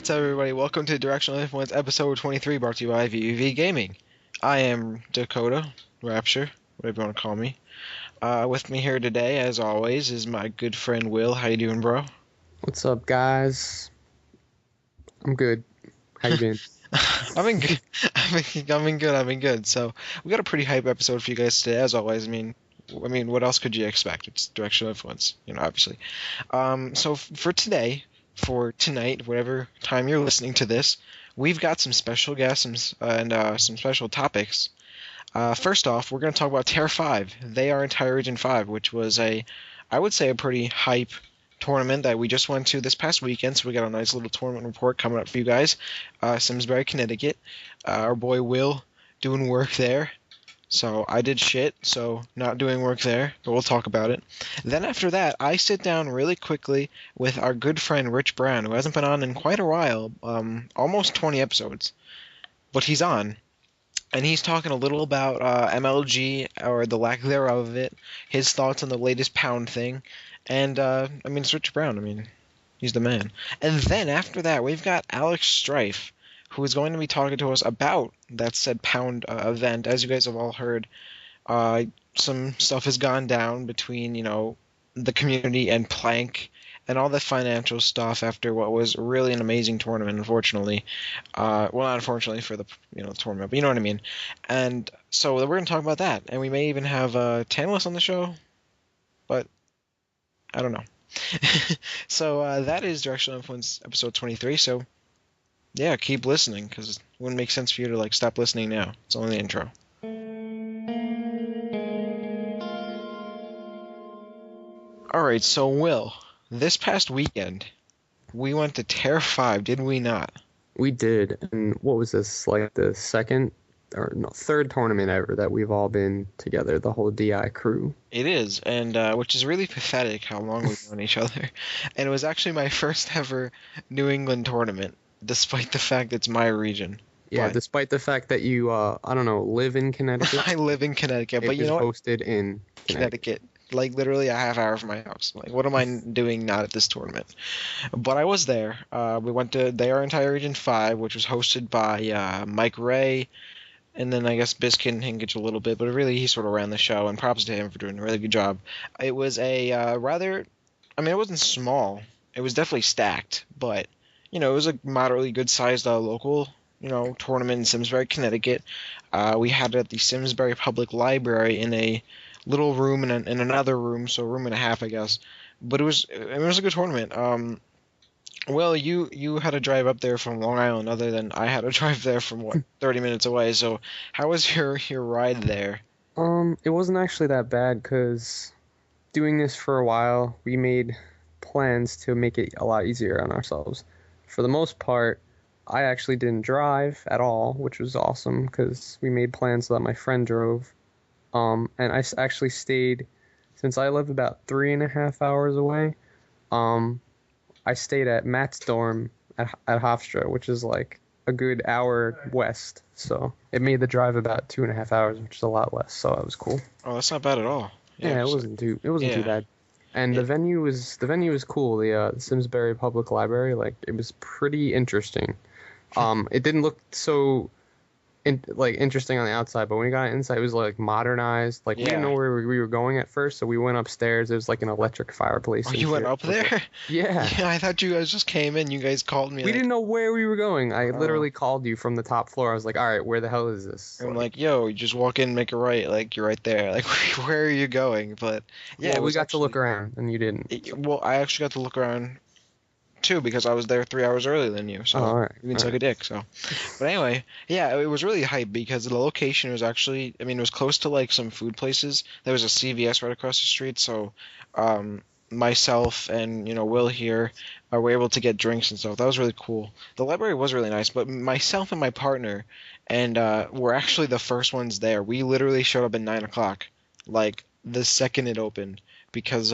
What's up, everybody? Welcome to Directional Influence episode 23, brought to you by VVV Gaming. I am Dakota, Rapture, whatever you want to call me. With me here today, as always, is my good friend Will. How you doing, bro? What's up, guys? I'm good. How you been? I've been good. I've been good. So we got a pretty hype episode for you guys today, as always. What else could you expect? It's Directional Influence, obviously. So for tonight, whatever time you're listening to this, we've got some special guests and some special topics. First off, we're going to talk about TAER 5. They are in TAER Region 5, which was I would say, a pretty hype tournament that we just went to this past weekend. So we got a nice little tournament report coming up for you guys. Simsbury, Connecticut. Our boy Will doing work there. So I did shit, so not doing work there, but we'll talk about it. Then after that, I sit down really quickly with our good friend Rich Brown, who hasn't been on in quite a while, almost 20 episodes, but he's on. And he's talking a little about MLG, or the lack thereof of it, his thoughts on the latest pound thing, and, it's Rich Brown, he's the man. And then after that, we've got Alex Strife, who is going to be talking to us about that said pound event. As you guys have all heard, some stuff has gone down between, the community and Plank and all the financial stuff after what was really an amazing tournament, unfortunately. Well, not unfortunately for the tournament, but you know what I mean. And so we're going to talk about that, and we may even have Tantalus on the show, but I don't know. So that is Directional Influence episode 23, so yeah, keep listening, because it wouldn't make sense for you to stop listening now. It's only the intro. Alright, so Will, this past weekend, we went to TAER 5, did we not? We did. And what was this, the third tournament ever that we've all been together, the whole DI crew? It is, and which is really pathetic how long we've known each other. And it was actually my first ever New England tournament, despite the fact it's my region. Yeah, but despite the fact that you, live in Connecticut. I live in Connecticut, but you know what? It was hosted in Connecticut. Literally a half hour from my house. What am I doing not at this tournament? But I was there. We went to their entire Region 5, which was hosted by Mike Ray, and then I guess Biskin Hinkage a little bit, but really he sort of ran the show, and props to him for doing a really good job. It was it wasn't small. It was definitely stacked, but, it was a moderately good-sized local, tournament in Simsbury, Connecticut. We had it at the Simsbury Public Library in a little room and in another room, so a room and a half, I guess. But it was a good tournament. Well, you had to drive up there from Long Island, other than I had to drive there from 30 minutes away. So how was your ride there? It wasn't actually that bad, because doing this for a while, we made plans to make it a lot easier on ourselves. For the most part, I actually didn't drive at all, which was awesome, because we made plans so that my friend drove. And I actually stayed, since I live about 3.5 hours away, I stayed at Matt's dorm at Hofstra, which is a good hour west. So it made the drive about 2.5 hours, which is a lot less. So that was cool. Oh, that's not bad at all. Yeah, it wasn't too bad. And the venue was cool. The Simsbury Public Library, it was pretty interesting. It didn't look so interesting on the outside, but when we got inside, it was modernized. We didn't know where we were going at first, so we went upstairs. It was an electric fireplace. Oh, you went up there? Yeah. Yeah, I thought you guys just came in. You guys called me. We didn't know where we were going. I literally called you from the top floor. I was like, all right, where the hell is this? I'm yo, you just walk in, make a right. You're right there. Where are you going? But yeah, we got to look around, and you didn't. I actually got to look around too, because I was there 3 hours earlier than you, so all right. You can suck a dick. So, but anyway, yeah, it was really hype because the location was actually, it was close to some food places. There was a CVS right across the street, so myself and Will here were able to get drinks and stuff. That was really cool. The library was really nice, but myself and my partner and were actually the first ones there. We literally showed up at 9:00, the second it opened, because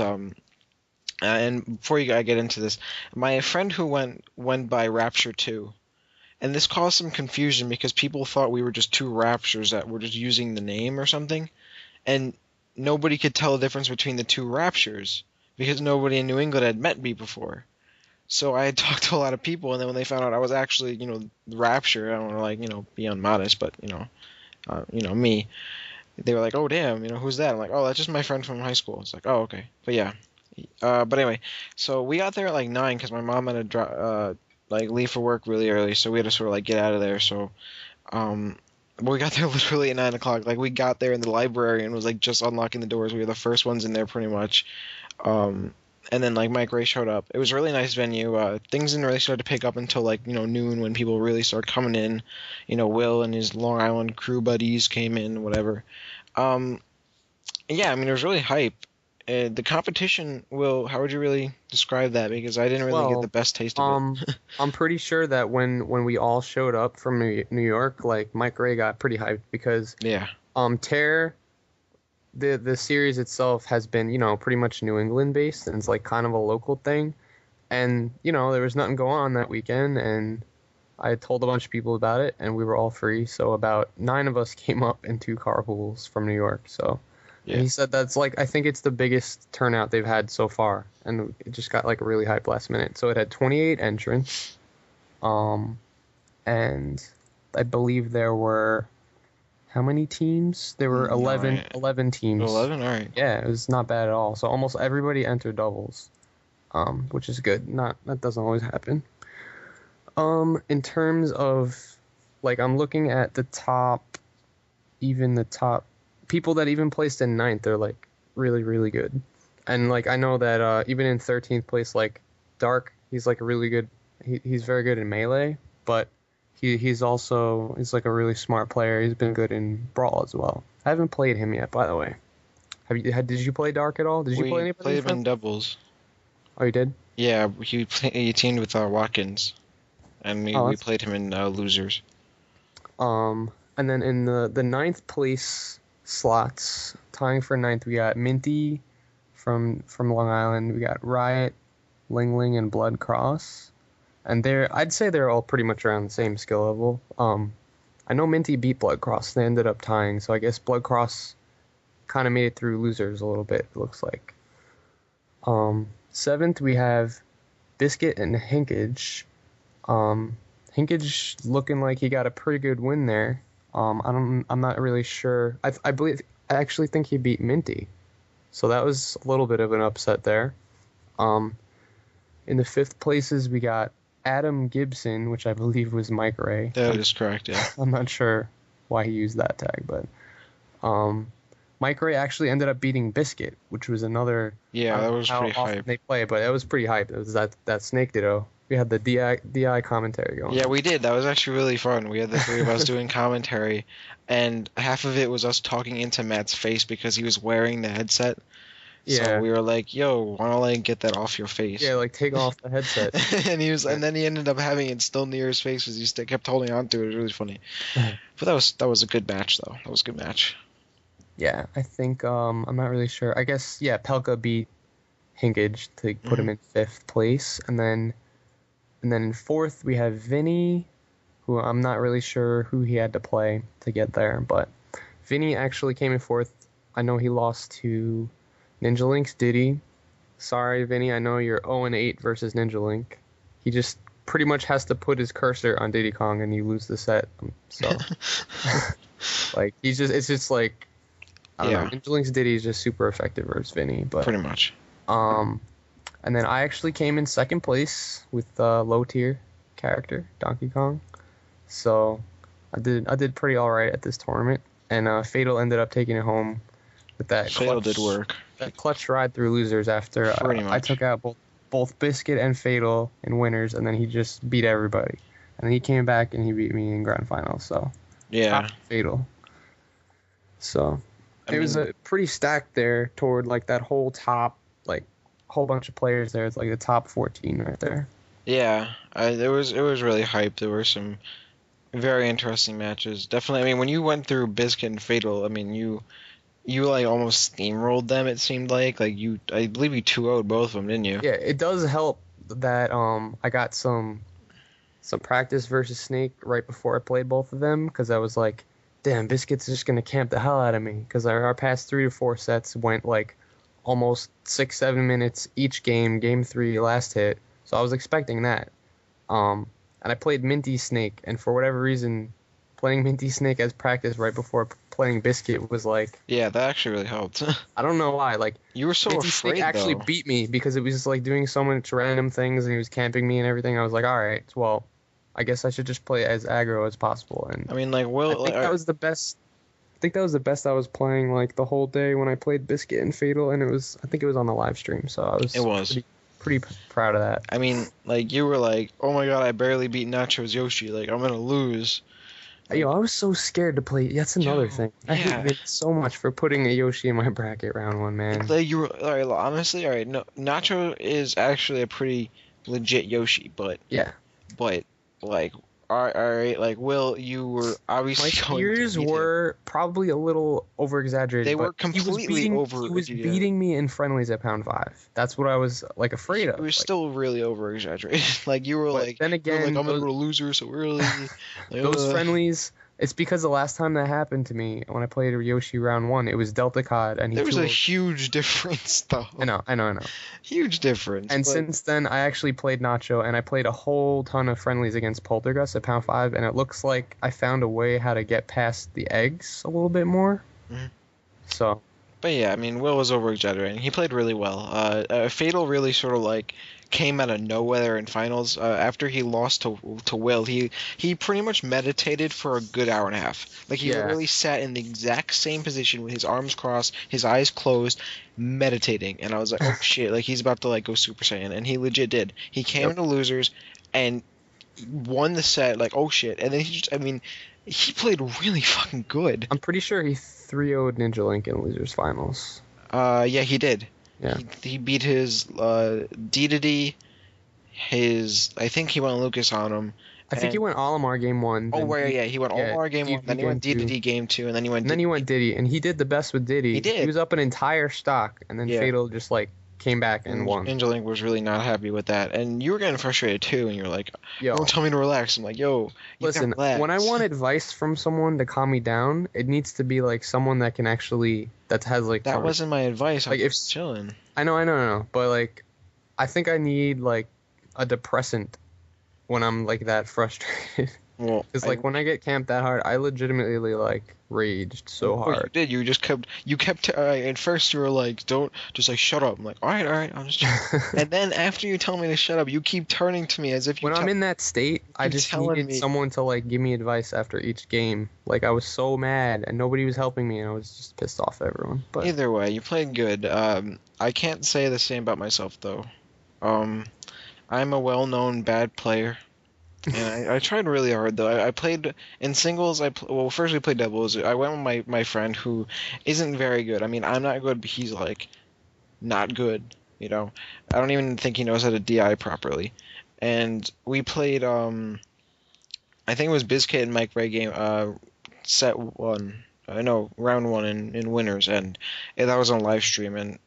and before I get into this, my friend who went by Rapture too, and this caused some confusion because people thought we were just two Raptures that were just using the name or something, and nobody could tell the difference between the two Raptures because nobody in New England had met me before. So I had talked to a lot of people, and then when they found out I was actually, Rapture, I don't want to like, be unmodest, but me, they were like, "Oh damn, who's that?" I'm like, "Oh, that's just my friend from high school." It's like, "Oh, okay." But yeah. But anyway, so we got there at like 9 because my mom had to like leave for work really early, so we had to sort of like get out of there. So um, but we got there literally at 9 o'clock. Like we got there in the library and was like just unlocking the doors. We were the first ones in there pretty much. Um, and then like Mike Ray showed up. It was a really nice venue. Things didn't really start to pick up until like noon when people really started coming in. Will and his Long Island crew buddies came in, whatever. Um, yeah, I mean it was really hype. The competition, Will, how would you really describe that? Because I didn't really get the Well, best taste of it. um, I'm pretty sure that when we all showed up from New York, like Mike Ray got pretty hyped because Yeah, TAER, the series itself has been, pretty much New England based, and it's like kind of a local thing. And, there was nothing going on that weekend, and I told a bunch of people about it, and we were all free. So about 9 of us came up in 2 carpools from New York. So, and yeah, he said that's like, I think it's the biggest turnout they've had so far. And it just got like a really hype last minute. So it had 28 entrants. Um, and I believe there were, how many teams? There were 11, 9, 11 teams. 11. All right. Yeah, it was not bad at all. So almost everybody entered doubles, which is good. Not that doesn't always happen. In terms of like I'm looking at the top people that even placed in ninth, they're like really, really good. And like I know that even in 13th place, like Dark, he's like a really good he's very good in melee, but he's like a really smart player. He's been good in Brawl as well. I haven't played him yet, by the way. Did you play Dark at all? Did you play We anybody played him from? in doubles. Oh, you did? Yeah, he teamed with Watkins, and we, Oh, we that's played him in losers. And then in the ninth place slots, tying for ninth, we got Minty from Long Island. We got Riot, Ling Ling, and Blood Cross. And I'd say they're all pretty much around the same skill level. I know Minty beat Blood Cross. They ended up tying, so I guess Blood Cross kind of made it through losers a little bit. It looks like. Seventh, we have Biscuit and Hinkage. Hinkage looking like he got a pretty good win there. I'm not really sure. I actually think he beat Minty, so that was a little bit of an upset there. Um, in the fifth places we got Adam Gibson, which I believe was Mike Ray. That is correct. Yeah. I'm not sure why he used that tag, but um, Mike Ray actually ended up beating Biscuit, which was another. I Yeah, don't that know was how pretty often hype. they play, but it was pretty hype. It was that Snake Ditto. We had the DI commentary going Yeah, on. we did. That was actually really fun. We had the three of us doing commentary, and half of it was us talking into Matt's face because he was wearing the headset. So Yeah, we were like, "Yo, why don't I get that off your face?" yeah, like take off the headset. And then he ended up having it still near his face because he still kept holding on to it. It was really funny. But that was a good match though. That was a good match. Yeah, I think I'm not really sure. I guess yeah, Pelka beat Hinkage to put Hmm. him in fifth place, and then in fourth we have Vinny, who I'm not really sure who he had to play to get there, but Vinny actually came in fourth. I know he lost to Ninja Link's Diddy. Sorry, Vinny. I know you're 0-8 versus Ninja Link. He just pretty much has to put his cursor on Diddy Kong and you lose the set. So like it's just like I don't know. Yeah, Ninja Link's Diddy is just super effective versus Vinny, but pretty much. um, and then I actually came in second place with low tier character Donkey Kong. So I did pretty all right at this tournament, and Fatal ended up taking it home with Fatal did work. that clutch ride through losers after Pretty I much. took out both Biscuit and Fatal in winners, and then he just beat everybody. And then he came back and he beat me in grand finals. So shout Yeah. out to Fatal. So I it was mean, a pretty stacked there toward like that whole top like whole bunch of players there. It's like the top 14 right there. yeah. It was really hype. There were some very interesting matches. Definitely. I mean, when you went through Biscuit and Fatal, I mean, you like almost steamrolled them. It seemed like I believe you 2-0'd both of them, didn't you? Yeah, it does help that I got some practice versus Snake right before I played both of them because I was like, damn, Biscuit's just gonna camp the hell out of me because our past 3 to 4 sets went like almost 6 7 minutes each game. Game three, last hit. So I was expecting that. And I played Minty Snake, and for whatever reason, playing Minty Snake as practice right before playing Biscuit was like, Yeah, that actually really helped. I don't know why. Like, You were so Minty Snake afraid actually though. beat me because it was just like doing so much random things, and he was camping me and everything. I was like, all right, well, I guess I should just play as aggro as possible. And I mean, like, I Will, think that was the best. I think that was the best I was playing like the whole day when I played Biscuit and Fatal, and I think it was on the live stream, so I it was was. pretty proud of that. I mean, like, you were like, oh my god, I barely beat Nacho's Yoshi. Like, I'm gonna lose. Like, Yo, I was so scared to play. That's another yo, thing. I hate yeah. Vin so much for putting a Yoshi in my bracket round one, man. Like, you were, alright, honestly, alright, no, Nacho is actually a pretty legit Yoshi, Yeah. but, like, alright, like, Will, you were My obviously going to fears beat him. were probably a little over exaggerated. They were but completely he over. was beating me in friendlies at pound 5. That's what I was like afraid It of. was Like, still really over exaggerated. Like you were but like, then I'm again, gonna go to loser so early. Like, those friendlies, it's because the last time that happened to me when I played Yoshi round 1, it was Delta Cod and he there was a 2 huge difference, though. I know. Huge difference. And but since then, I actually played Nacho, and I played a whole ton of friendlies against Poltergust at pound 5, and it looks like I found a way how to get past the eggs a little bit more. Mhm. So, But yeah, I mean, Will was over exaggerating. He played really well. Fatal really sort of like came out of nowhere in finals. After he lost to Will, he pretty much meditated for a good hour and a half. Like he yeah. literally sat in the exact same position with his arms crossed, his eyes closed, meditating. And I was like, oh shit, like he's about to like go Super Saiyan, and he legit did. He came Yep. into losers and won the set. Like oh shit, and then he just, I mean, he played really fucking good. I'm pretty sure he 3-0'd Ninja Link in losers finals. Yeah, he did. Yeah. He beat his D, his, I think he went Lucas on him. I think he went Olimar game 1. Oh, then right, yeah, he went Omar game 1, DDD then he went game 2, D game 2, and then he went and then he went Diddy, and he did the best with Diddy. He did. He was up an entire stock, and then Yeah. Fatal just like came back and won. Ninja Link was really not happy with that, and you were getting frustrated too, and you're like, Yo, don't tell me to relax. I'm like, yo, you listen, gotta relax. when I want advice from someone to calm me down, it needs to be like someone that can actually that has like That wasn't my advice. I Like, was if- just chilling. I know, but like I think I need like a depressant when I'm like that frustrated. Well, Because like when I get camped that hard, I legitimately like raged so Well, you hard. did. You just kept. At first, you were like, "Don't," just like, "Shut up." I'm like, "All right, I'm just." And then after you tell me to shut up, you keep turning to me as if you. When I'm in that state, I keep just telling needed me- someone to like give me advice after each game. Like I was so mad and nobody was helping me, and I was just pissed off at everyone. But Either way, you played good. I can't say the same about myself though. I'm a well-known bad player, and I tried really hard though. I played in singles. Well, first we played doubles. I went with my friend who isn't very good. I mean, I'm not good, but he's like not good. You know, I don't even think he knows how to DI properly. And we played. I think it was Bizkit and Mike Ray game. Set one. I know round one in winners, and that was on live stream, and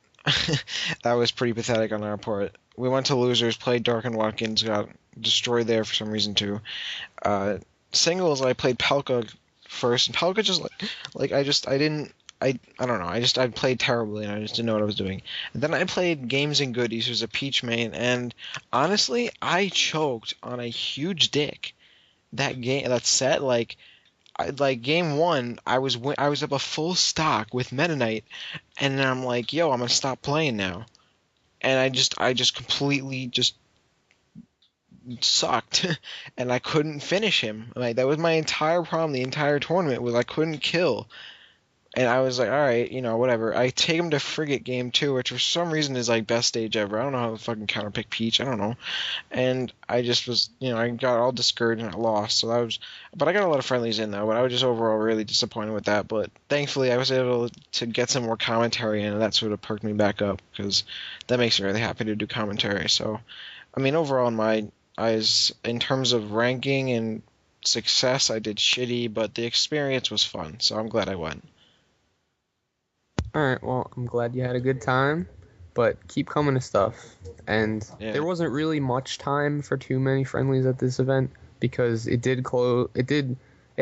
that was pretty pathetic on our part. We went to losers, played Dark and Watkins, got destroyed there for some reason too. Singles, I played Palka first, and Palka just I don't know, I played terribly, and I just didn't know what I was doing. And then I played Games and Goodies, who's a Peach main, and honestly, I choked on a huge dick. That set, like game one, I was up a full stock with Meta Knight, and then I'm like, yo, I'm gonna stop playing now, and I just completely just sucked, and I couldn't finish him. Like that was my entire problem. The entire tournament was I couldn't kill, and I was like, all right, whatever. I take him to Frigate game 2, which for some reason is like best stage ever. I don't know how to fucking counterpick Peach. I don't know, and I just was, I got all discouraged and I lost. So but I got a lot of friendlies in though. But I was just overall really disappointed with that. But thankfully, I was able to get some more commentary in, and that sort of perked me back up because that makes me really happy to do commentary. So, I mean, overall in my eyes, in terms of ranking and success, I did shitty, but the experience was fun. So I'm glad I went. all right, well, I'm glad you had a good time, but keep coming to stuff. And Yeah. there wasn't really much time for too many friendlies at this event because it did close. It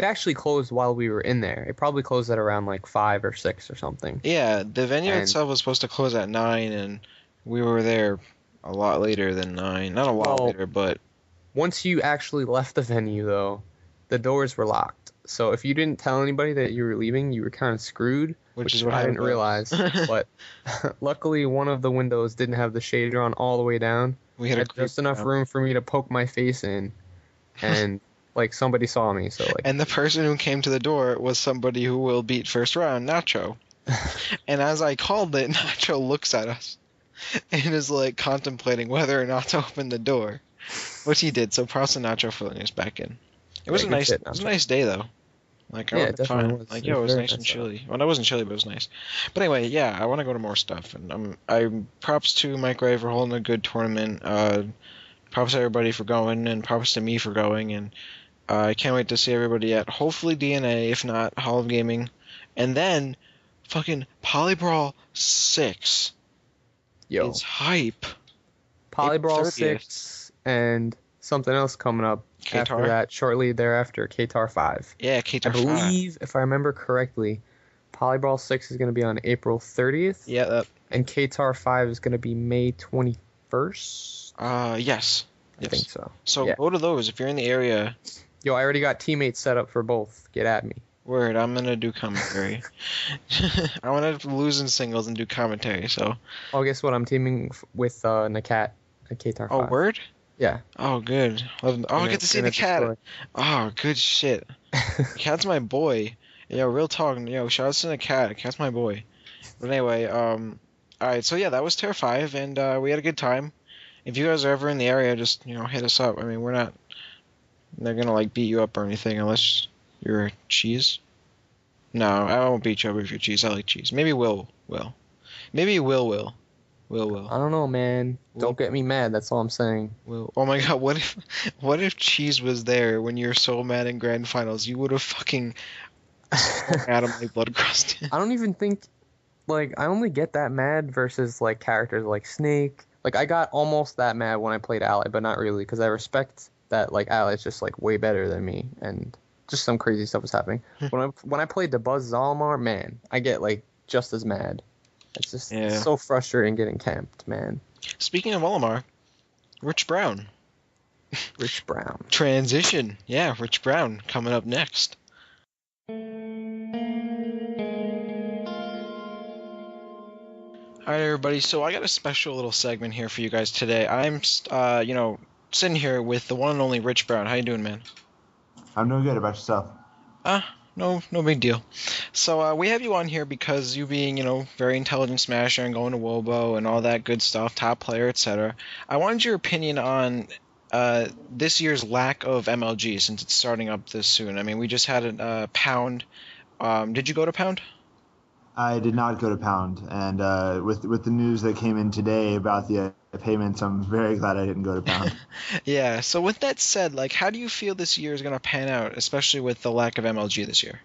actually closed while we were in there. It probably closed at around like 5 or 6 or something. Yeah, the venue And- itself was supposed to close at 9, and we were there a lot later than 9. Not a lot Well, later, but once you actually left the venue, though, the doors were locked. So if you didn't tell anybody that you were leaving, you were kind of screwed, which is which what I happened didn't to us. realize. But luckily, one of the windows didn't have the shade drawn all the way down. We had a Had creep just enough out. room for me to poke my face in, and like somebody saw me. So like, And the person who came to the door was somebody who will beat first round, Nacho. And as I called it, Nacho looks at us and is like contemplating whether or not to open the door, which he did. So props to Nacho for letting us back in. yeah, good It shit, was a Nacho. nice day though. Like I Yeah, would it have been definitely fine. was. Like It yeah, was it was very nice and nice out. chilly. Well, it wasn't chilly, but it was nice. But anyway, yeah, I want to go to more stuff, and I'm props to Mike Ray for holding a good tournament. Props to everybody for going, and props to me for going, and I can't wait to see everybody at hopefully DNA, if not Hall of Gaming, and then fucking Polybrawl 6 Yo, is hype. April Polybrawl 30th. 6 and something else coming up after KTAR? that, shortly thereafter, KTAR 5. Yeah, I KTAR 5. believe, if I remember correctly, Polybrawl 6 is going to be on April 30th, Yeah, that. and KTAR 5 is going to be May 21st. Yes. I think Yes. so. So Yeah. go to those if you're in the area. Yo, I already got teammates set up for both. Get at me. Word, I'm gonna do commentary. I want to lose in singles and do commentary. So, Oh, guess what? I'm teaming with Nakat at KTAR oh 5. word. Yeah. Oh good. Oh, I get to see We're the gonna cat. destroy. Oh good shit. Cat's my boy. Yo, real talk. Yo, shout out to the cat. Cat's my boy. But anyway, all right. So yeah, that was Tier 5, and we had a good time. If you guys are ever in the area, just hit us up. I mean, we're not. They're gonna like beat you up or anything unless you're cheese. No, I won't beat you up if you're cheese. I like cheese. Maybe will. Maybe will. I don't know, man. Will Don't get me mad. That's all I'm saying. will. Oh my god, what if cheese was there when you're so mad in grand finals? You would have fucking swung out of my blood crust. I don't even think like I only get that mad versus like characters like Snake. Like I got almost that mad when I played Ally, but not really because I respect that like Ally's just like way better than me and just some crazy stuff was happening. When I played the Buzz Zalmar, man, I get like just as mad. It's Yeah. so frustrating getting camped, man. Speaking of Olimar, Rich Brown. Rich Brown. Transition. Yeah, Rich Brown coming up next. All right, everybody. So I got a special little segment here for you guys today. I'm, sitting here with the one and only Rich Brown. How you doing, man? I'm doing good about yourself. No big deal. So we have you on here because you being, very intelligent smasher and going to Wobo and all that good stuff, top player, etc. I wanted your opinion on this year's lack of MLG since it's starting up this soon. I mean, we just had a Pound. Did you go to Pound? I did not go to Pound, and with the news that came in today about the payments, I'm very glad I didn't go to Pound. Yeah. So with that said, like, how do you feel this year is going to pan out, especially with the lack of MLG this year?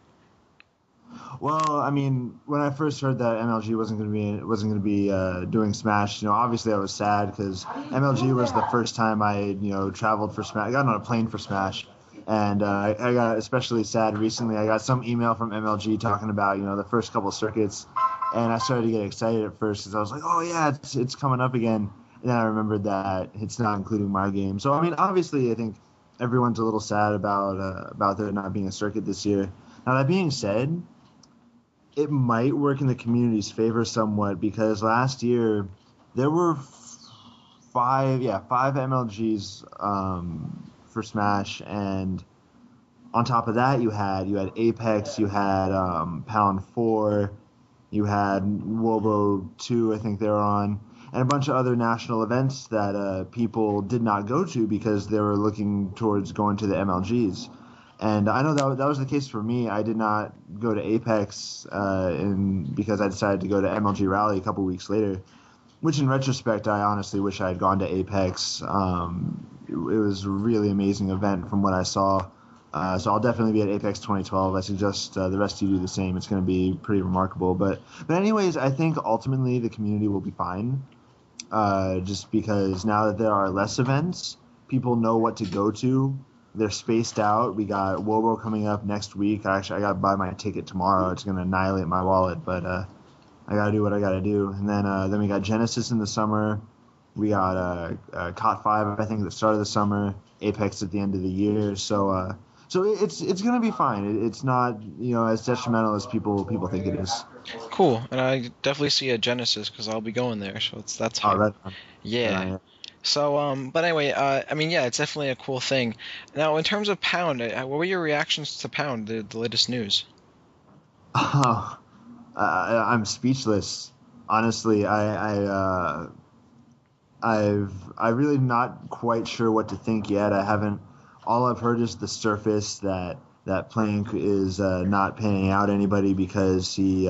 Well, I mean, when I first heard that MLG wasn't going to be doing Smash, obviously I was sad because MLG was the first time I traveled for Smash. I got on a plane for Smash, and I got especially sad recently. I got some email from MLG talking about the first couple circuits, and I started to get excited at first because I was like, oh yeah, it's coming up again. And then I remembered that it's not including my game. So I mean, obviously, I think everyone's a little sad about there not being a circuit this year. Now that being said, it might work in the community's favor somewhat because last year there were five MLGs for Smash, and on top of that you had Apex, you had Pound 4, you had Wobo 2, I think they were on, and a bunch of other national events that people did not go to because they were looking towards going to the MLGs. And I know that was the case for me. I did not go to Apex because I decided to go to MLG Rally a couple weeks later, which in retrospect, I honestly wish I had gone to Apex. It was a really amazing event from what I saw. So I'll definitely be at Apex 2012. I suggest the rest of you do the same. It's going to be pretty remarkable. But anyways, I think ultimately the community will be fine. Just because now that there are less events, people know what to go to. They're spaced out. We got Wobo coming up next week. I got to buy my ticket tomorrow. It's going to annihilate my wallet, but I got to do what I got to do. And then we got Genesis in the summer. We got COT 5, I think, at the start of the summer, Apex at the end of the year. So it's gonna be fine. It's not as detrimental as people think it is. Cool, and I definitely see a Genesis because I'll be going there, so that's Oh, hype. right on. Right Yeah. on, yeah. So, but anyway, I mean, yeah, it's definitely a cool thing. Now, in terms of Pound, what were your reactions to Pound, the latest news? Oh, I'm speechless. Honestly, I really not quite sure what to think yet. I haven't. All I've heard is the surface that Plank is not paying out anybody because he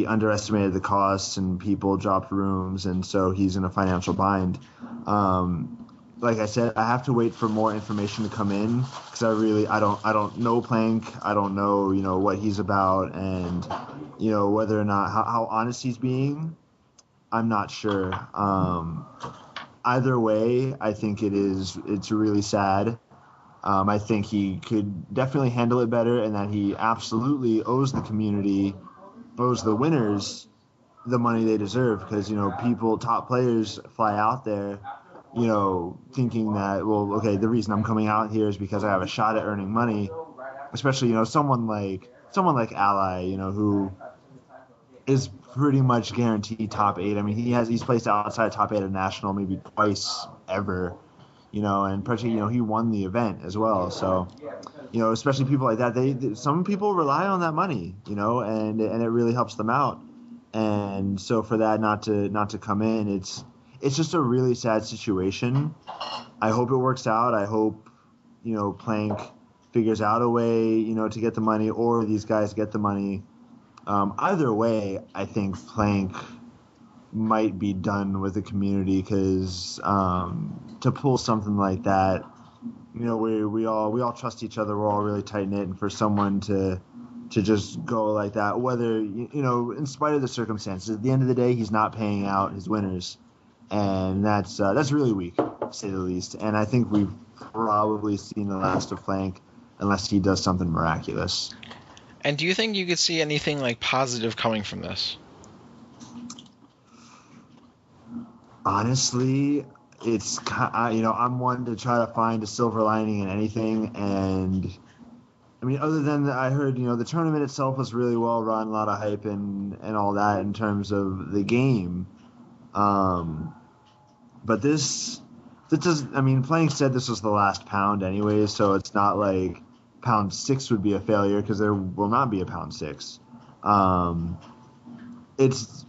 underestimated the costs and people dropped rooms, and so he's in a financial bind. Um, like I said, I have to wait for more information to come in because I don't know Plank. I don't know what he's about, and whether or not how honest he's being. I'm not sure. Either way, I think it's really sad. I think he could definitely handle it better, and that he absolutely owes the community, owes the winners the money they deserve because people, top players, fly out there, thinking that, well, okay, the reason I'm coming out here is because I have a shot at earning money, especially someone like Ally, who is pretty much guaranteed top eight. I mean, he's placed outside top eight of national maybe twice ever, and particularly he won the event as well. So especially people like that, some people rely on that money, and it really helps them out. And so for that not to come in, it's just a really sad situation. I hope it works out. I hope Plank figures out a way to get the money, or these guys get the money. Either way, I think Plank might be done with the community because to pull something like that, we all trust each other. We're all really tight knit, and for someone to just go like that, whether in spite of the circumstances, at the end of the day, he's not paying out his winners, and that's really weak, to say the least. And I think we've probably seen the last of Plank unless he does something miraculous. And do you think you could see anything like positive coming from this? Honestly, I'm one to try to find a silver lining in anything, and I mean, other than I heard, the tournament itself was really well run, a lot of hype and all that in terms of the game. Um, but this is, I mean, Plank said this was the last pound anyways, so it's not like pound 6 would be a failure because there will not be a pound 6. Um, it's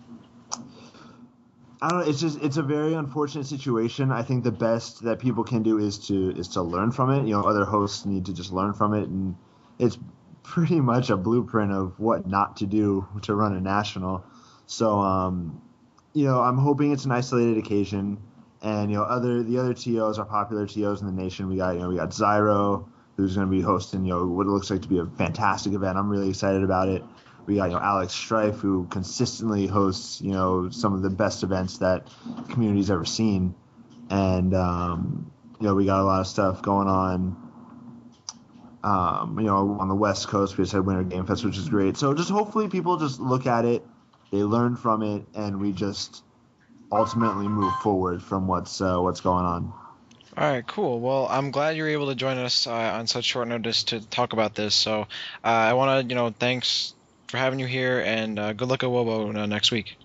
I don't know. It's a very unfortunate situation. I think the best that people can do is to learn from it. Other hosts need to just learn from it, and it's pretty much a blueprint of what not to do to run a national. So I'm hoping it's an isolated occasion, and the other TOs are popular TOs in the nation. We got Zyro, who's going to be hosting what it looks like to be a fantastic event. I'm really excited about it. We got Alex Strife, who consistently hosts some of the best events that the community's ever seen, and we got a lot of stuff going on. On the West Coast, we just had Winter Game Fest, which is great. So just hopefully people just look at it, they learn from it, and we just ultimately move forward from what's going on. All right, cool. Well, I'm glad you were able to join us on such short notice to talk about this. So I want to, thanks for having you here, and good luck at Wobo next week.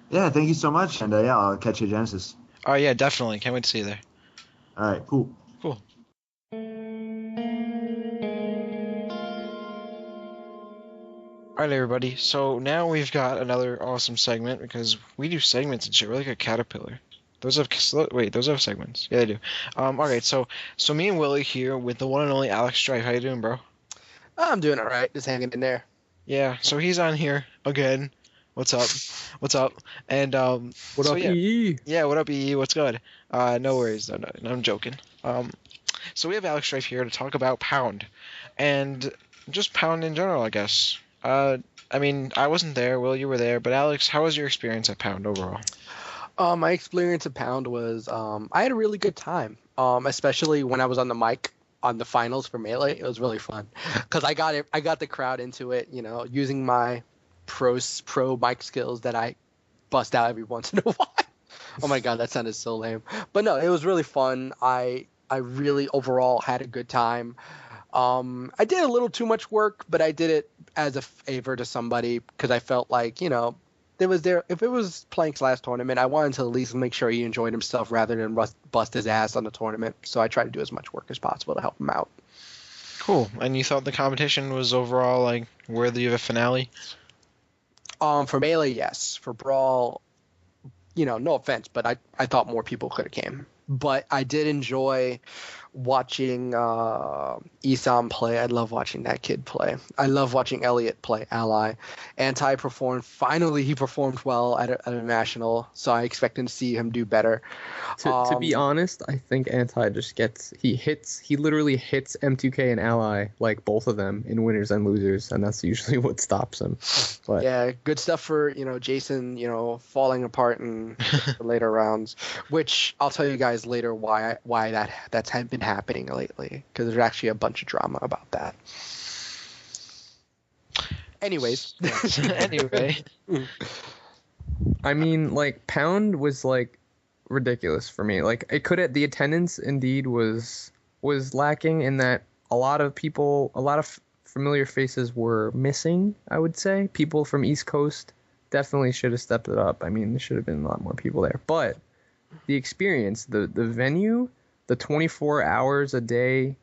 Yeah, thank you so much, and yeah, I'll catch you at Genesis. Oh yeah, definitely. Can't wait to see you there. All right, cool. Cool. All right, everybody. So now we've got another awesome segment because we do segments and shit. We're like a caterpillar. Those have segments. Yeah, they do. All right. So me and Willie here with the one and only Alex Strife. How you doing, bro? I'm doing all right, just hanging in there. Yeah. So he's on here again. What's up? What's up? And What up, yeah. EE? Yeah. What up, EE? What's good? No worries. No, I'm joking. So we have Alex Strife here to talk about Pound, and just Pound in general, I guess. I mean, I wasn't there. Will, you were there. But Alex, how was your experience at Pound overall? My experience at Pound was I had a really good time, especially when I was on the mic on the finals for Melee. It was really fun because I got the crowd into it, using my pro mic skills that I bust out every once in a while. Oh my god, that sounded so lame. But no, it was really fun. I really overall had a good time. I did a little too much work, but I did it as a favor to somebody because I felt like, there was there if it was Plank's last tournament, I wanted to at least make sure he enjoyed himself rather than bust his ass on the tournament. So I tried to do as much work as possible to help him out. Cool. And you thought the competition was overall like worthy of a finale? For Melee, yes. For Brawl, no offense, but I thought more people could have came. But I did enjoy watching Esam play. I love watching that kid play. I love watching Elliot play Ally. Anti performed. Finally, he performed well at a national, so I expected to see him do better. To be honest, I think Anti just he literally hits M2K and Ally, like both of them, in winners and losers, and that's usually what stops him. But yeah, good stuff for, Jason, falling apart in the later rounds, which I'll tell you guys later why that's been happening lately, because there's actually a bunch of drama about that. Anyways. Anyway. I mean, like, Pound was like ridiculous for me. Like, the attendance indeed was lacking in that a lot of familiar faces were missing, I would say. People from East Coast definitely should have stepped it up. I mean, there should have been a lot more people there. But the experience, the venue, the 24 hours a day,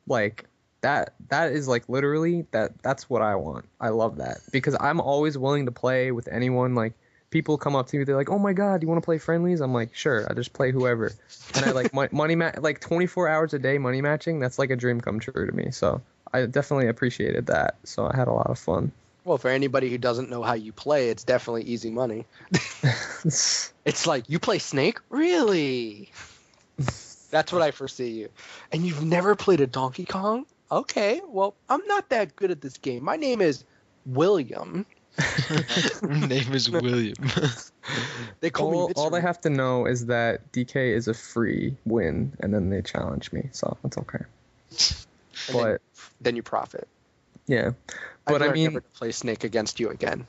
like, that is like literally that's what I want. I love that because I'm always willing to play with anyone. Like, people come up to me, they're like, "Oh my god, you want to play friendlies?" I'm like, "Sure, I just play whoever." And I like like 24 hours a day money matching. That's like a dream come true to me. So I definitely appreciated that. So I had a lot of fun. Well, for anybody who doesn't know how you play, it's definitely easy money. It's like, you play Snake? Really? That's what I foresee you. And you've never played a Donkey Kong? Okay, well, I'm not that good at this game. My name is William. Name is William. They call me Mitsuru. All they have to know is that DK is a free win, and then they challenge me, so it's okay. But then you profit. Yeah, but I mean, never to play Snake against you again.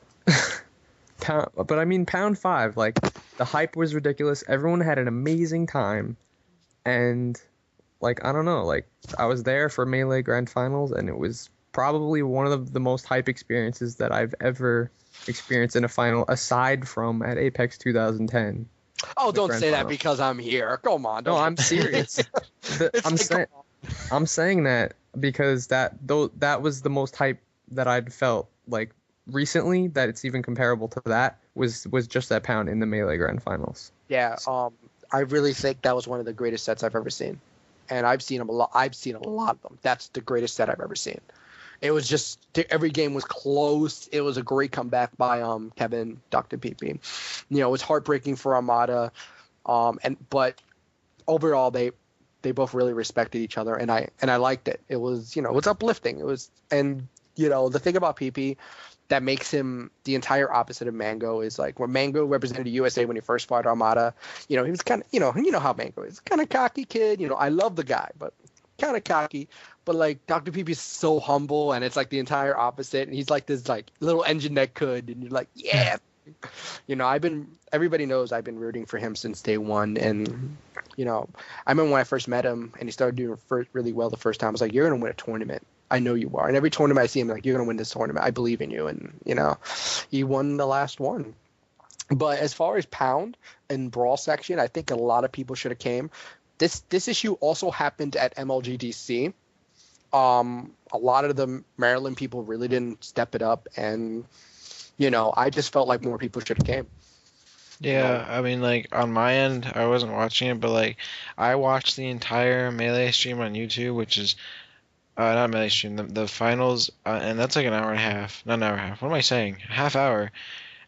But I mean, Pound 5, like, the hype was ridiculous. Everyone had an amazing time, and like, I don't know, like, I was there for Melee Grand Finals, and it was probably one of the most hype experiences that I've ever experienced in a final, aside from at Apex 2010. Oh, don't say that because I'm here. Come on. No, I'm serious. I'm saying that because that was the most hype that I'd felt, like, recently, that it's even comparable to that was just that Pound in the Melee Grand Finals. Yeah, I really think that was one of the greatest sets I've ever seen. And I've seen them a lot. I've seen a lot of them. That's the greatest set I've ever seen. It was just, every game was close. It was a great comeback by Kevin, Dr. PP. It was heartbreaking for Armada, but overall they both really respected each other, and I liked it. It was, it was uplifting. It was, and the thing about PP that makes him the entire opposite of Mango is, like, where Mango represented the USA when he first fought Armada. He was kind of, you know how Mango is, kind of cocky kid. I love the guy, but kind of cocky. But, like, Dr. PP is so humble, and it's like the entire opposite. And he's like this, like, little engine that could, and you're like, yeah. Everybody knows I've been rooting for him since day one. And, I remember when I first met him and he started doing really well the first time, I was like, you're going to win a tournament. I know you are. And every tournament I see him, like, you're going to win this tournament. I believe in you. And, he won the last one. But as far as Pound and Brawl section, I think a lot of people should have came. This issue also happened at MLGDC. A lot of the Maryland people really didn't step it up. And, I just felt like more people should have came. Yeah, I mean, like, on my end, I wasn't watching it, but, like, I watched the entire Melee stream on YouTube, which is, not Melee stream, the finals, and that's like an hour and a half. Not an hour and a half. What am I saying? A half hour.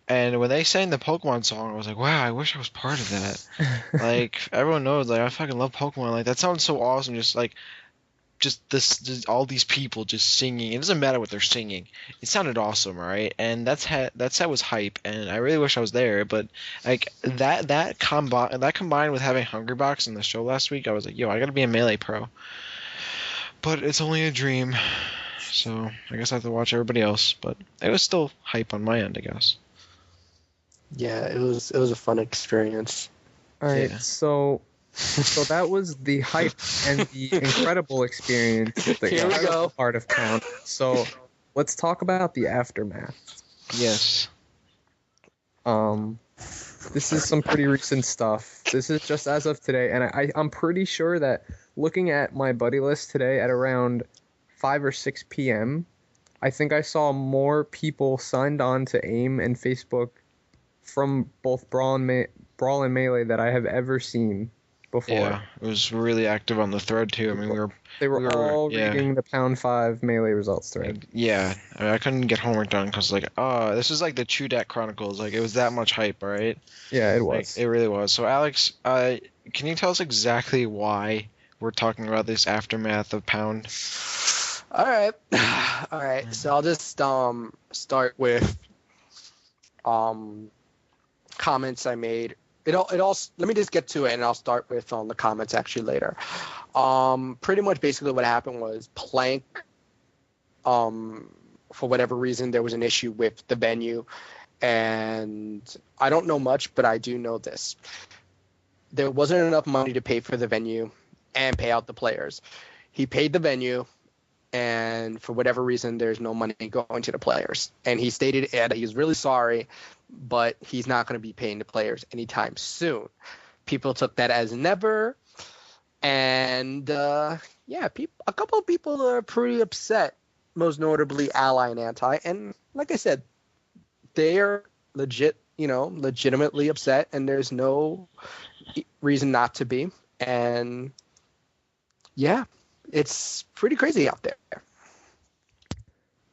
And when they sang the Pokemon song, I was like, wow, I wish I was part of that. Like, everyone knows, like, I fucking love Pokemon. Like, that sounds so awesome, just all these people just singing. It doesn't matter what they're singing. It sounded awesome, right? And that set was hype, and I really wish I was there. But, like, that combined with having Hungrybox in the show last week, I was like, yo, I gotta be a Melee pro. But it's only a dream, so I guess I have to watch everybody else. But it was still hype on my end, I guess. Yeah, it was a fun experience. All right, Yeah. so that was the hype and the incredible experience, the Here we incredible go. part of Pound. So let's talk about the aftermath. Yes. This is some pretty recent stuff. This is just as of today, and I'm pretty sure that looking at my buddy list today at around 5 or 6 p.m., I think I saw more people signed on to AIM and Facebook from both Brawl and Melee that I have ever seen before. Yeah. It was really active on the thread too. I mean, They were we were all yeah. reading the Pound 5 Melee results thread. Yeah, I couldn't get homework done because like, oh, this is like the Chudak Chronicles. Like, it was that much hype, all right? Yeah, it Like, was. it really was. So, Alex, can you tell us exactly why we're talking about this aftermath of Pound? All right. All right. So I'll just start with comments I made. It all let me just get to it, and I'll start with the comments actually later. Pretty much basically what happened was Plank, for whatever reason there was an issue with the venue, and I don't know much, but I do know this. There wasn't enough money to pay for the venue and pay out the players. He paid the venue, and for whatever reason there's no money going to the players, and he stated that he's really sorry, but he's not going to be paying the players anytime soon. People took that as never, and a couple of people are pretty upset, most notably Ally and Anti, and like I said, they're legitimately upset, and there's no reason not to be. And yeah, it's pretty crazy out there.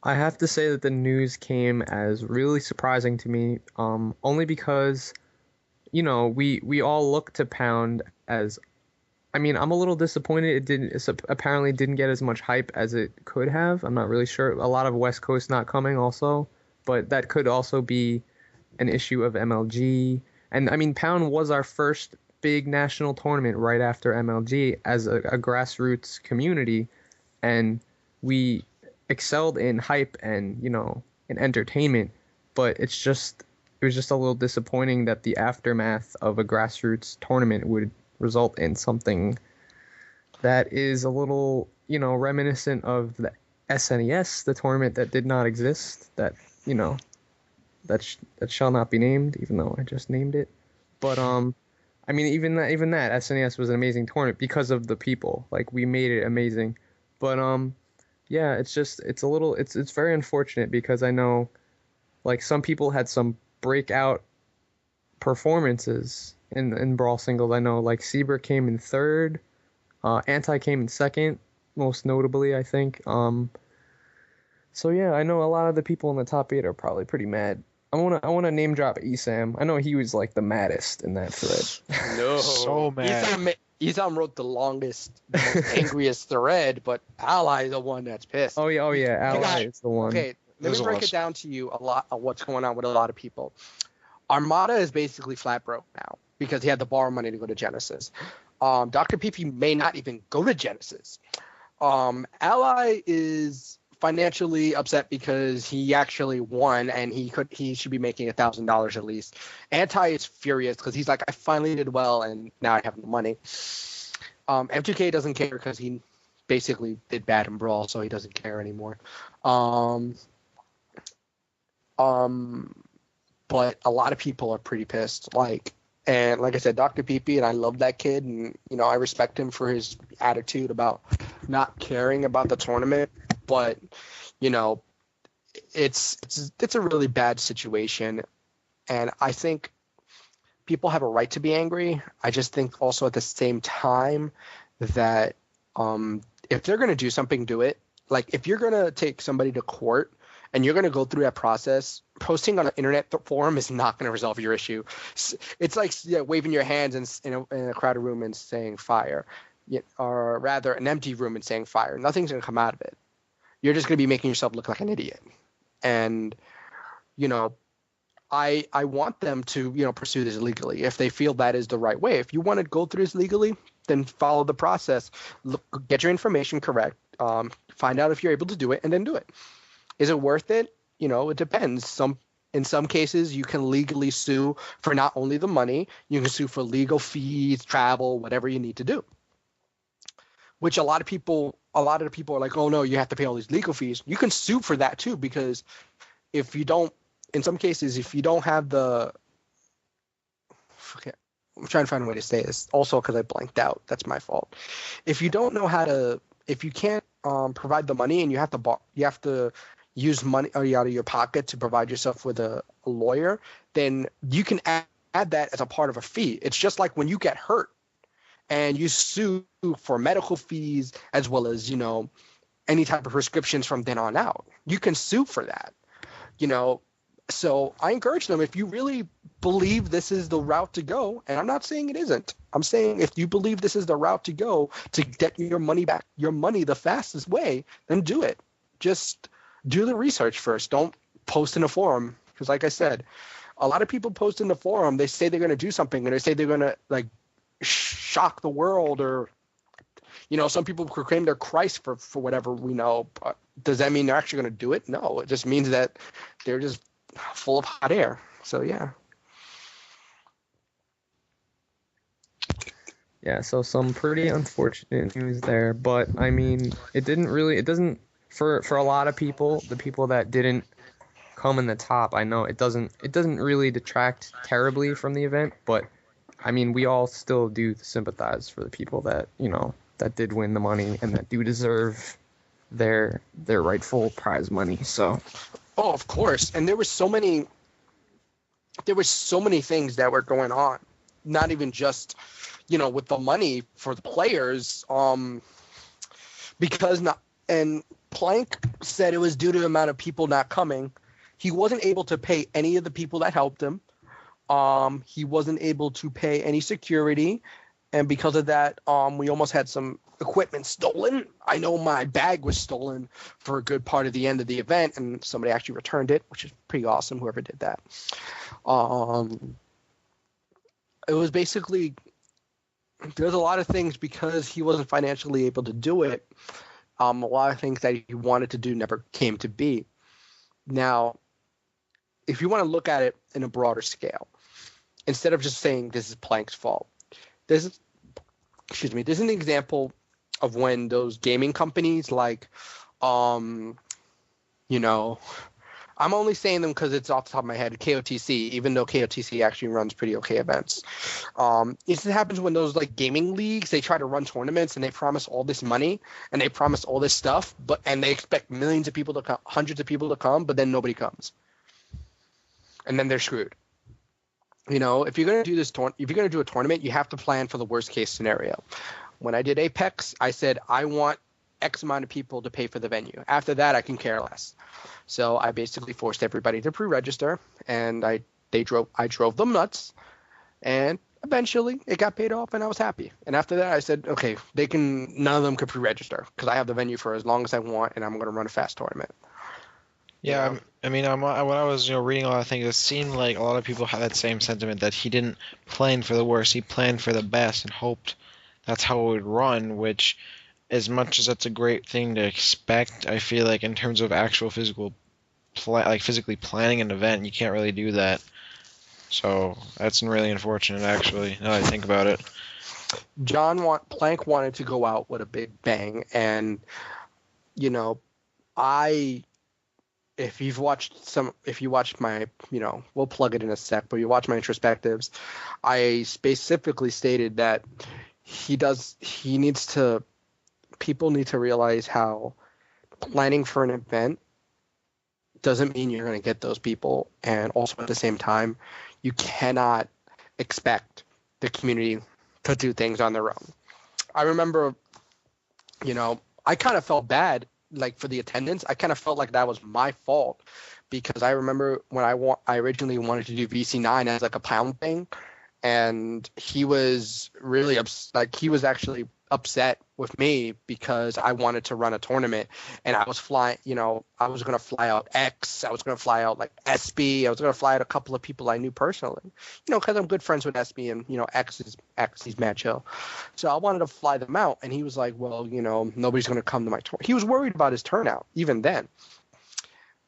I have to say that the news came as really surprising to me, only because, we all look to Pound as, I mean, I'm a little disappointed it apparently didn't get as much hype as it could have. I'm not really sure. A lot of West Coast not coming also, but that could also be an issue of MLG. And I mean, Pound was our first big national tournament right after MLG as a grassroots community, and we excelled in hype and in entertainment, but it was just a little disappointing that the aftermath of a grassroots tournament would result in something that is a little reminiscent of the SNES, the tournament that did not exist, that that shall not be named, even though I just named it. But I mean, even that SNES was an amazing tournament because of the people. Like, we made it amazing. But yeah, it's very unfortunate because I know, like, some people had some breakout performances in Brawl singles. I know, like, Saber came in third, Anti came in second, most notably, I think. So yeah, I know a lot of the people in the top 8 are probably pretty mad. I wanna name drop Esam. I know he was like the maddest in that thread. No, So mad. Esam wrote the longest, the most angriest thread, but Ally is the one that's pissed. Oh yeah, Ally is the one. Okay, let me break it down to you a lot of what's going on with a lot of people. Armada is basically flat broke now because he had to borrow money to go to Genesis. Dr. PP may not even go to Genesis. Ally is financially upset because he actually won and he should be making $1,000 at least. Anti is furious because he's like, I finally did well and now I have no money. M2K doesn't care because he basically did bad in Brawl, so he doesn't care anymore. But a lot of people are pretty pissed. And like I said, Dr. PP, and I love that kid, and I respect him for his attitude about not caring about the tournament. But it's a really bad situation, and I think people have a right to be angry. I just think also at the same time that if they're gonna do something, do it. Like, if you're gonna take somebody to court and you're going to go through that process, posting on an internet forum is not going to resolve your issue. It's like waving your hands in a crowded room and saying fire, or rather an empty room and saying fire. Nothing's going to come out of it. You're just going to be making yourself look like an idiot. And, I want them to, pursue this legally if they feel that is the right way. If you want to go through this legally, then follow the process. Get your information correct. Find out if you're able to do it, and then do it. Is it worth it? It depends. Some In some cases, you can legally sue for not only the money, you can sue for legal fees, travel, whatever you need to do. Which a lot of the people are like, oh no, you have to pay all these legal fees. You can sue for that too, because if you don't, in some cases, if you don't have the, okay, I'm trying to find a way to say this. Also, because I blanked out, that's my fault. If you don't know how to, if you can't provide the money and you have to use money out of your pocket to provide yourself with a lawyer, then you can add that as a part of a fee. It's just like when you get hurt and you sue for medical fees as well as, any type of prescriptions from then on out. You can sue for that, So I encourage them, if you really believe this is the route to go, and I'm not saying it isn't. I'm saying if you believe this is the route to go to get your money back, your money the fastest way, then do it. Just do the research first. Don't post in a forum, because like I said, a lot of people post in the forum. They say they're going to do something, and they say they're going to shock the world, or some people proclaim they're Christ for whatever we know. But does that mean they're actually going to do it? No, it just means that they're just full of hot air. So yeah. Yeah, so some pretty unfortunate news there, but I mean, it doesn't for a lot of people, the people that didn't come in the top, I know it doesn't really detract terribly from the event, but I mean, we all still do sympathize for the people that, that did win the money and that do deserve their rightful prize money. So, oh, of course. And there were so many things that were going on, not even just with the money for the players, because and Plank said it was due to the amount of people not coming. He wasn't able to pay any of the people that helped him. He wasn't able to pay any security, and because of that, we almost had some equipment stolen. I know my bag was stolen for a good part of the end of the event, and somebody actually returned it, which is pretty awesome, whoever did that. It was basically, there's a lot of things, because he wasn't financially able to do it. A lot of things that he wanted to do never came to be. Now, if you want to look at it in a broader scale, instead of just saying this is Plank's fault, this is an example of when those gaming companies I'm only saying them because it's off the top of my head, KOTC, even though KOTC actually runs pretty okay events. It happens when those gaming leagues, they try to run tournaments and they promise all this money and they promise all this stuff, and they expect millions of people to come, hundreds of people to come, but then nobody comes. And then they're screwed. If you're going to do if you're going to do a tournament, you have to plan for the worst case scenario. When I did Apex, I said I want X amount of people to pay for the venue. After that, I can care less. So I basically forced everybody to pre-register, and I drove them nuts, and eventually it got paid off, and I was happy. And after that, I said, okay, none of them could pre-register because I have the venue for as long as I want, and I'm going to run a fast tournament. Yeah, I mean, when I was reading a lot of things, it seemed like a lot of people had that same sentiment, that he didn't plan for the worst, he planned for the best and hoped that's how it would run, which, as much as that's a great thing to expect, I feel like in terms of actual physically planning an event, you can't really do that. So that's really unfortunate, actually, now that I think about it. Plank wanted to go out with a big bang, and if you watched my, we'll plug it in a sec, but you watch my introspectives, I specifically stated that people need to realize how planning for an event doesn't mean you're going to get those people. And also at the same time, you cannot expect the community to do things on their own. I remember, I kind of felt bad, for the attendance. I kind of felt like that was my fault, because I remember when I originally wanted to do VC9 as a pound thing, and he was really he was actually upset with me because I wanted to run a tournament, and I was flying, I was going to fly out X, I was going to fly out SB, I was going to fly out a couple of people I knew personally, because I'm good friends with SB, and X, he's mad chill. So I wanted to fly them out, and he was like, well, nobody's going to come to my tour. He was worried about his turnout even then.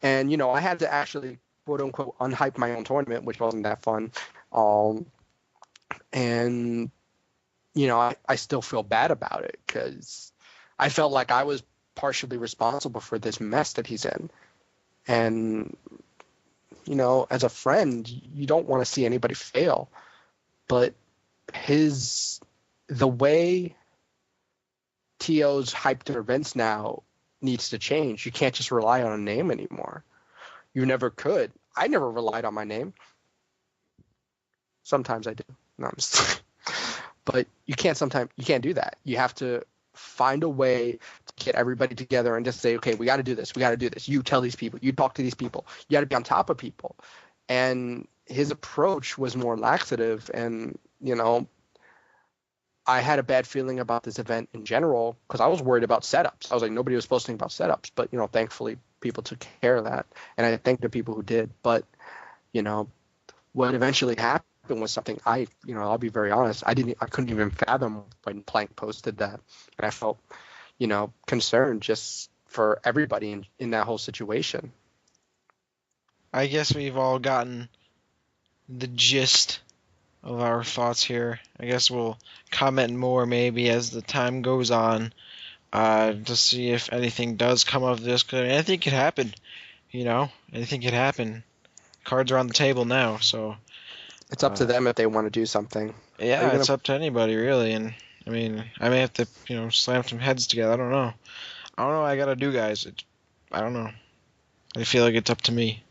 And, I had to actually quote unquote unhyped my own tournament, which wasn't that fun. Um, and I still feel bad about it because I felt like I was partially responsible for this mess that he's in. And as a friend, you don't want to see anybody fail, but the way TOs hype their events now needs to change. You can't just rely on a name anymore. You never could. I never relied on my name. Sometimes I do. No, I'm just but you can't do that. You have to find a way to get everybody together and just say, okay, we got to do this. We got to do this. You tell these people. You talk to these people. You got to be on top of people. And his approach was more laxative. And, I had a bad feeling about this event in general because I was worried about setups. I was like, nobody was posting about setups. But, thankfully, people took care of that. And I thank the people who did. But, what eventually happened was something I'll be very honest, I couldn't even fathom when Plank posted that. And I felt, concerned just for everybody in that whole situation. I guess we've all gotten the gist of our thoughts here. I guess we'll comment more maybe as the time goes on to see if anything does come of this. 'Cause anything could happen, anything could happen. Cards are on the table now, so it's up to them if they want to do something. Yeah, it's up to anybody really, and I mean, I may have to, slam some heads together. I don't know what I gotta do, guys. I don't know. I feel like it's up to me.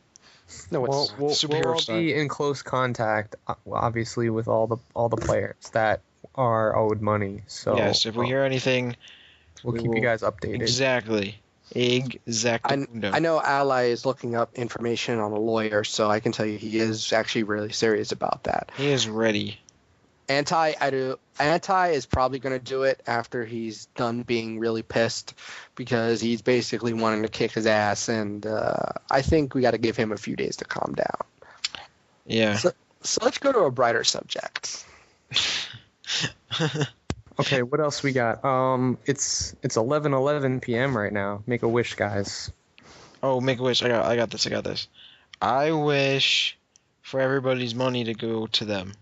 No, it's we'll superhero all style. be in close contact, obviously, with all the players that are owed money. So yes, if we hear anything, we'll keep you guys updated. Exactly. I know Ally is looking up information on a lawyer, so I can tell you he is actually really serious about that. He is ready. Anti is probably going to do it after he's done being really pissed because he's basically wanting to kick his ass, and I think we got to give him a few days to calm down. Yeah. So let's go to a brighter subject. Okay, what else we got? It's 11:11 p.m. right now. Make a wish, guys. Oh, make a wish. I got this. I wish for everybody's money to go to them.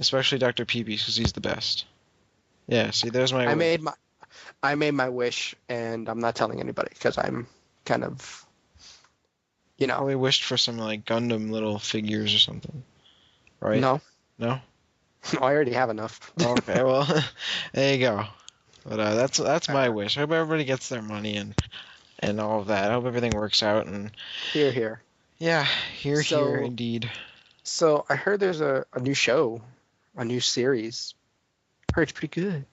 Especially Dr. Peepee's because he's the best. Yeah, see, there's my wish. I made my wish, and I'm not telling anybody because I'm kind of, Probably wished for some like Gundam little figures or something, right? No, No. I already have enough. Okay, well, there you go. But that's my wish. I hope everybody gets their money and all of that. I hope everything works out and. Here. Yeah, here indeed. So I heard there's a new show. A new series. I heard it's pretty good.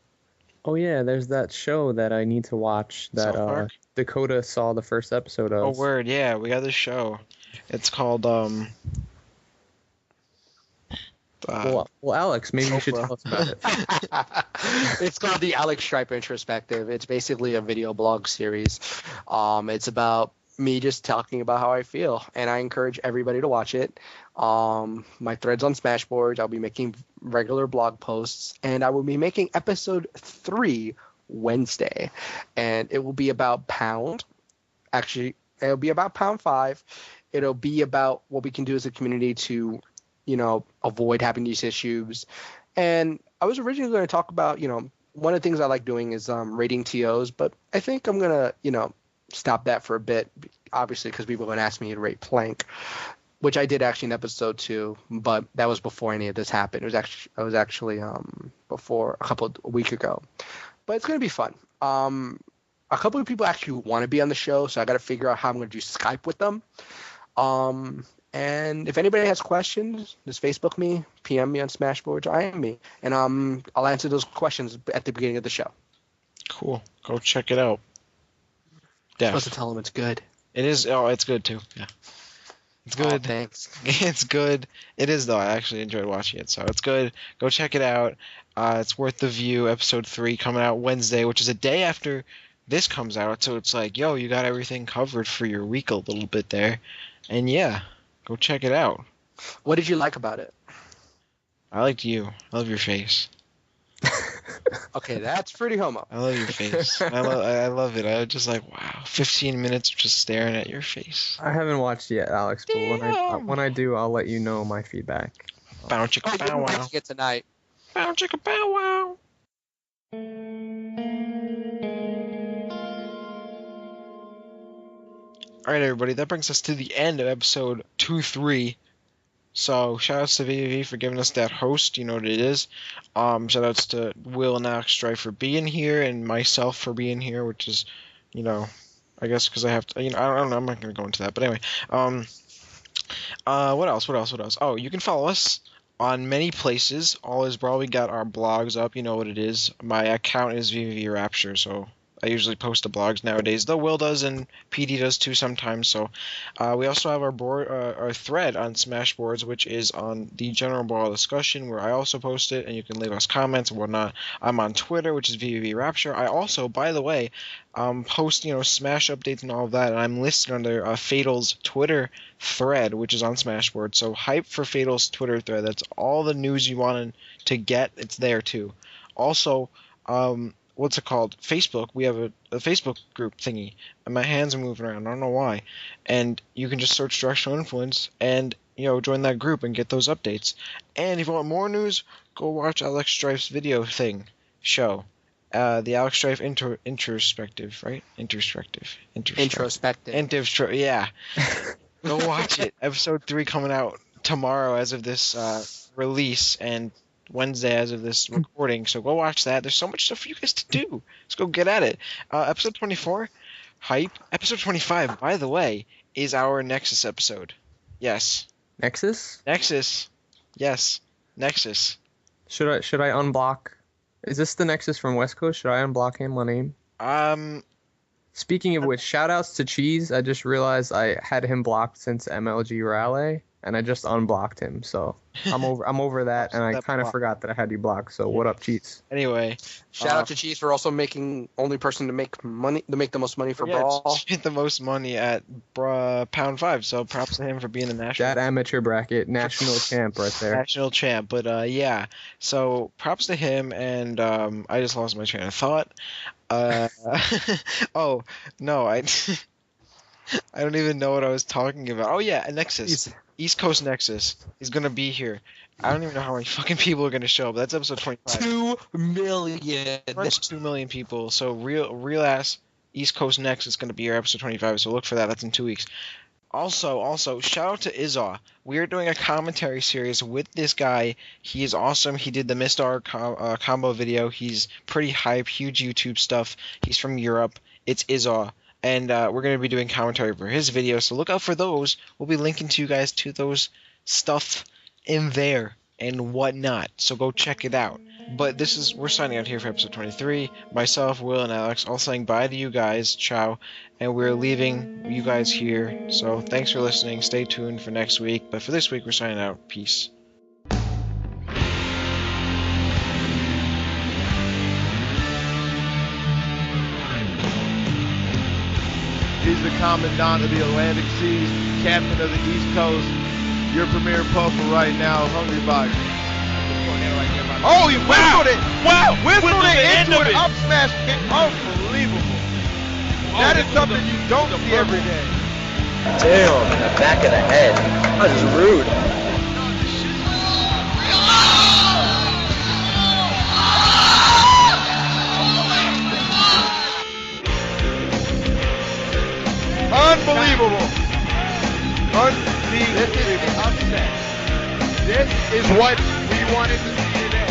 Oh yeah, there's that show that I need to watch that Dakota saw the first episode of. Oh word, yeah, we got this show. It's called Well, Alex, maybe you should tell us about it. It's called the Alex Stripe Introspective. It's basically a video blog series. It's about me just talking about how I feel, and I encourage everybody to watch it. My threads on Smashboards, I'll be making regular blog posts, and I will be making episode 3 Wednesday, and it will be about Pound. Actually, it'll be about Pound 5. It'll be about what we can do as a community to, avoid having these issues. And I was originally going to talk about, one of the things I like doing is rating TOs, but I think I'm going to, stop that for a bit, obviously, because people have been asking me to rate Plank, which I did actually in episode 2, but that was before any of this happened. It was actually before a week ago, but it's gonna be fun. A couple of people actually want to be on the show, so I got to figure out how I'm gonna do Skype with them. And if anybody has questions, just Facebook me, PM me on Smashboards, or IM me, and I'll answer those questions at the beginning of the show. Cool. Go check it out. I'm supposed to tell them it's good. It is. Oh, it's good too. Yeah. It's good. Oh, thanks. It's good. It is though. I actually enjoyed watching it, so it's good. Go check it out. It's worth the view. Episode 3 coming out Wednesday, which is a day after this comes out. So it's like, yo, you got everything covered for your week a little bit there, and yeah, go check it out. What did you like about it? I liked you. I love your face. Okay, that's pretty homo. I love your face. I love it. I was just like, wow, 15 minutes of just staring at your face. I haven't watched yet, Alex, but when I do, I'll let you know my feedback. Bow Oh, chicka you're bow wow. watching it tonight. Bow chicka bow wow. All right, everybody. That brings us to the end of episode 2-3. So shout outs to VVV for giving us that host. You know what it is. Shout outs to Will and Alex Strife for being here, and myself for being here, which is, you know, I guess because I have to. You know, I don't know. I'm not going to go into that. But anyway, what else? Oh, you can follow us on many places. All is well. We got our blogs up. You know what it is. My account is VVV Rapture, so I usually post the blogs nowadays, though Will does and PD does too sometimes. So we also have our thread on Smashboards, which is on the general brawl discussion, where I also post it, and you can leave us comments and whatnot. I'm on Twitter, which is VVV Rapture. I also, by the way, post Smash updates and all of that, and I'm listed under Fatal's Twitter thread, which is on Smashboards. So hype for Fatal's Twitter thread. That's all the news you wanted to get. It's there too. Also, what's it called? Facebook. We have a Facebook group thingy, and my hands are moving around. I don't know why. And you can just search Directional Influence and join that group and get those updates. And if you want more news, go watch Alex Strife's video show. The Alex Strife introspective, right? Introspective. Yeah. Go watch it. Episode 3 coming out tomorrow as of this release, and Wednesday as of this recording. So go watch that. There's so much stuff for you guys to do. Let's go get at it. Episode 24, hype. Episode 25, by the way, is our Nexus episode. Yes. Nexus? Yes. Nexus. Should I unblock? Is this the Nexus from West Coast? Should I unblock him on AIM? Speaking of which, shoutouts to Cheese. I just realized I had him blocked since MLG Raleigh, and I just unblocked him. So I'm over that, and I kind of forgot that I had you blocked. So what up, Cheese? Anyway, shout out to Cheese for also making only person to make the most money for Brawl. Hit the most money at Pound 5. So props to him for being the national. That amateur bracket national champ right there. National champ, but yeah. So props to him, and I just lost my train of thought. Oh no, I don't even know what I was talking about. Oh yeah, a Nexus. East Coast Nexus is gonna be here. I don't even know how many fucking people are gonna show, but that's episode 25. 2 million. That's 2 million people. So real ass East Coast Nexus is gonna be here, episode 25. So look for that. That's in 2 weeks. Also, shout out to Izza. We are doing a commentary series with this guy. He is awesome. He did the Mistar combo video. He's pretty hype, huge YouTube stuff. He's from Europe. It's Izza. And we're going to be doing commentary for his video, so look out for those. We'll be linking to you guys to those stuff in there and whatnot, so go check it out. But we're signing out here for episode 23. Myself, Will, and Alex all saying bye to you guys. Ciao. And we're leaving you guys here. So thanks for listening. Stay tuned for next week. But for this week, we're signing out. Peace. He's the Commandant of the Atlantic Seas, Captain of the East Coast, your premier puffer right now, Hungry Body. Oh, he whistled it! Wow! Whistled it into an up smash kick. Unbelievable. That is something you don't see every day. Damn, in the back of the head. That was just rude. Unbelievable. Unbelievable. This is the upset. This is what we wanted to see today.